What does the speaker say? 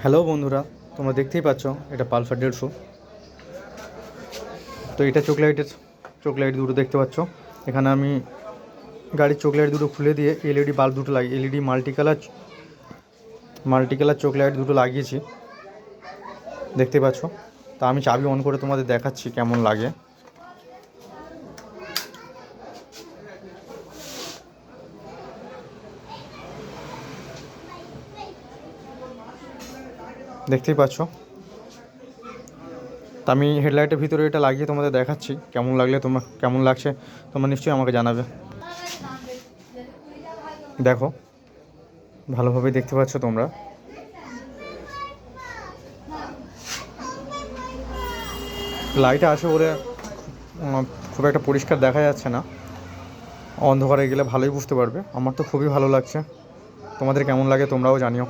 Hello বন্ধুরা, তোমরা দেখতেই পাচ্ছ এটা পালসার 150। তো এটা চোখ লাইট দুটো দেখতে পাচ্ছ। এখানে আমি গাড়ির চোখ লাইট দুটো খুলে দিয়ে এলইডি বাল্ব দুটো লাগিয়ে এলইডি মাল্টি কালার চোখ লাইট দুটো লাগিয়েছি, দেখতে পাচ্ছ। তা আমি চাবি অন করে তোমাদের দেখাচ্ছি কেমন লাগে। দেখতেই পাচ্ছ। তা আমি হেডলাইটের ভিতরে এটা লাগিয়ে তোমাদের দেখাচ্ছি কেমন লাগছে তোমরা নিশ্চয়ই আমাকে জানাবে। দেখো, ভালোভাবে দেখতে পাচ্ছ তোমরা। লাইটে আসে বলে খুব একটা পরিষ্কার দেখা যাচ্ছে না, অন্ধকারে গেলে ভালোই বুঝতে পারবে। আমার তো খুবই ভালো লাগছে, তোমাদের কেমন লাগে তোমরাও জানিও।